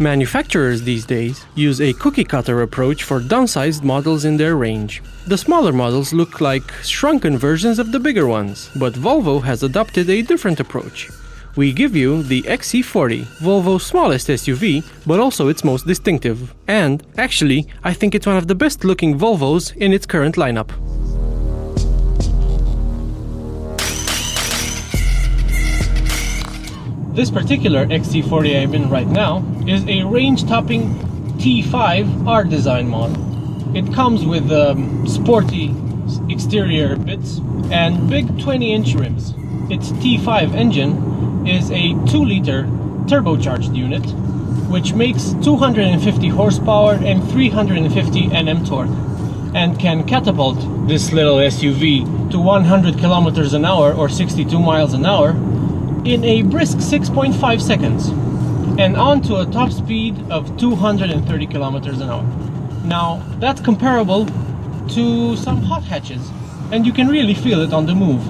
Manufacturers these days use a cookie-cutter approach for downsized models in their range. The smaller models look like shrunken versions of the bigger ones, but Volvo has adopted a different approach. We give you the XC40, Volvo's smallest SUV, but also its most distinctive. And, actually, I think it's one of the best-looking Volvos in its current lineup. This particular XC40 I'm in right now is a range-topping T5 R design model. It comes with sporty exterior bits and big 20-inch rims. Its T5 engine is a 2-liter turbocharged unit, which makes 250 horsepower and 350 Nm torque, and can catapult this little SUV to 100 kilometers an hour or 62 miles an hour in a brisk 6.5 seconds, and onto a top speed of 230 kilometers an hour. Now, that's comparable to some hot hatches, and you can really feel it on the move.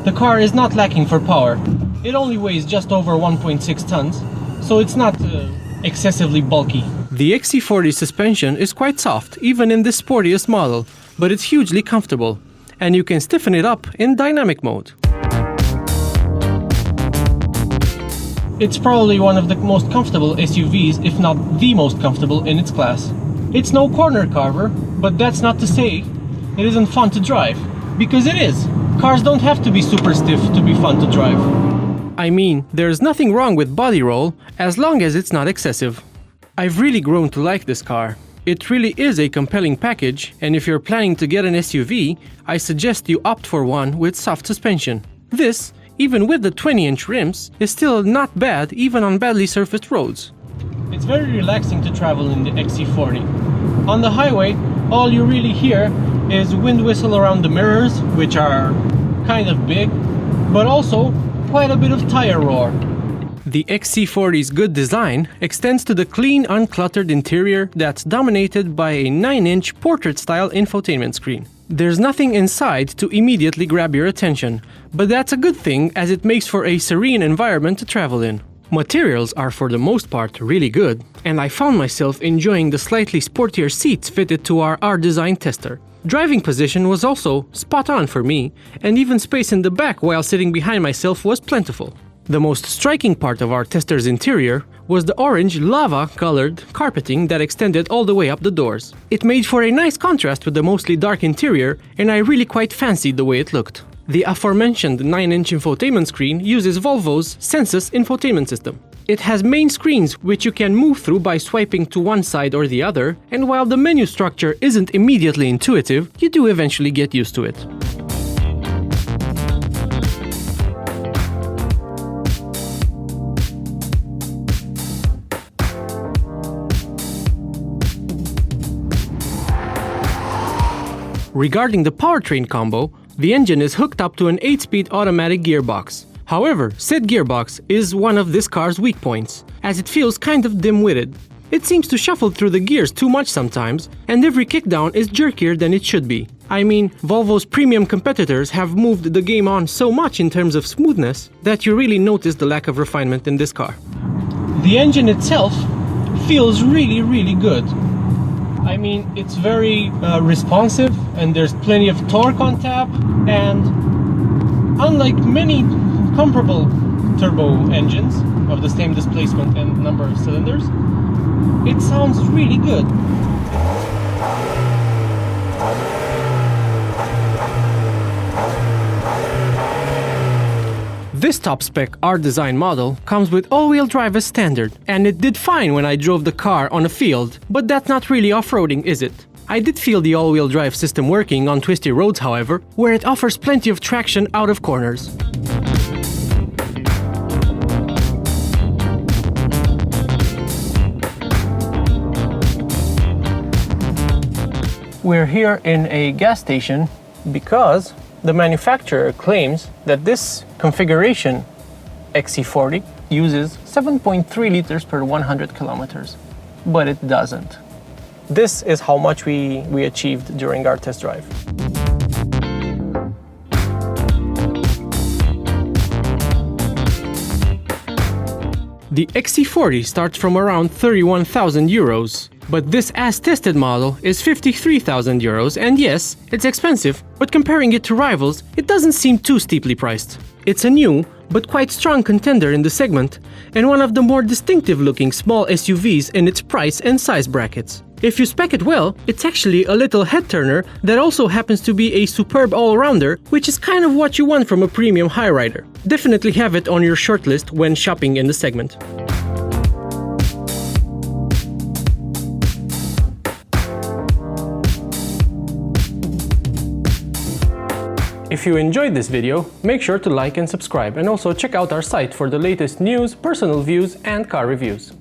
The car is not lacking for power. It only weighs just over 1.6 tons, so it's not excessively bulky. The XC40 suspension is quite soft, even in this sportiest model, but it's hugely comfortable, and you can stiffen it up in dynamic mode. It's probably one of the most comfortable SUVs, if not the most comfortable in its class. It's no corner carver, but that's not to say it isn't fun to drive, because it is. Cars don't have to be super stiff to be fun to drive. I mean, there's nothing wrong with body roll as long as it's not excessive. I've really grown to like this car. It really is a compelling package, and if you're planning to get an SUV, I suggest you opt for one with soft suspension. This, even with the 20-inch rims, is still not bad even on badly surfaced roads. It's very relaxing to travel in the XC40. On the highway, all you really hear is wind whistle around the mirrors, which are kind of big, but also quite a bit of tire roar. The XC40's good design extends to the clean, uncluttered interior that's dominated by a 9-inch portrait-style infotainment screen. There's nothing inside to immediately grab your attention, but that's a good thing as it makes for a serene environment to travel in. Materials are for the most part really good, and I found myself enjoying the slightly sportier seats fitted to our R-Design tester. Driving position was also spot on for me, and even space in the back while sitting behind myself was plentiful. The most striking part of our tester's interior was the orange lava-colored carpeting that extended all the way up the doors. It made for a nice contrast with the mostly dark interior, and I really quite fancied the way it looked. The aforementioned 9-inch infotainment screen uses Volvo's Sensus infotainment system. It has main screens which you can move through by swiping to one side or the other, and while the menu structure isn't immediately intuitive, you do eventually get used to it. Regarding the powertrain combo, the engine is hooked up to an 8-speed automatic gearbox. However, said gearbox is one of this car's weak points, as it feels kind of dim-witted. It seems to shuffle through the gears too much sometimes, and every kickdown is jerkier than it should be. I mean, Volvo's premium competitors have moved the game on so much in terms of smoothness that you really notice the lack of refinement in this car. The engine itself feels really good. I mean, it's very responsive, and there's plenty of torque on tap, and unlike many comparable turbo engines of the same displacement and number of cylinders, it sounds really good. This top-spec R-Design model comes with all-wheel drive as standard, and it did fine when I drove the car on a field, but that's not really off-roading, is it? I did feel the all-wheel drive system working on twisty roads, however, where it offers plenty of traction out of corners. We're here in a gas station because the manufacturer claims that this configuration XC40 uses 7.3 liters per 100 kilometers, but it doesn't. This is how much we achieved during our test drive. The XC40 starts from around 31,000 euros. But this as-tested model is 53,000 euros, and yes, it's expensive, but comparing it to rivals, it doesn't seem too steeply priced. It's a new, but quite strong contender in the segment, and one of the more distinctive-looking small SUVs in its price and size brackets. If you spec it well, it's actually a little head-turner that also happens to be a superb all-rounder, which is kind of what you want from a premium high-rider. Definitely have it on your shortlist when shopping in the segment. If you enjoyed this video, make sure to like and subscribe, and also check out our site for the latest news, personal views, and car reviews.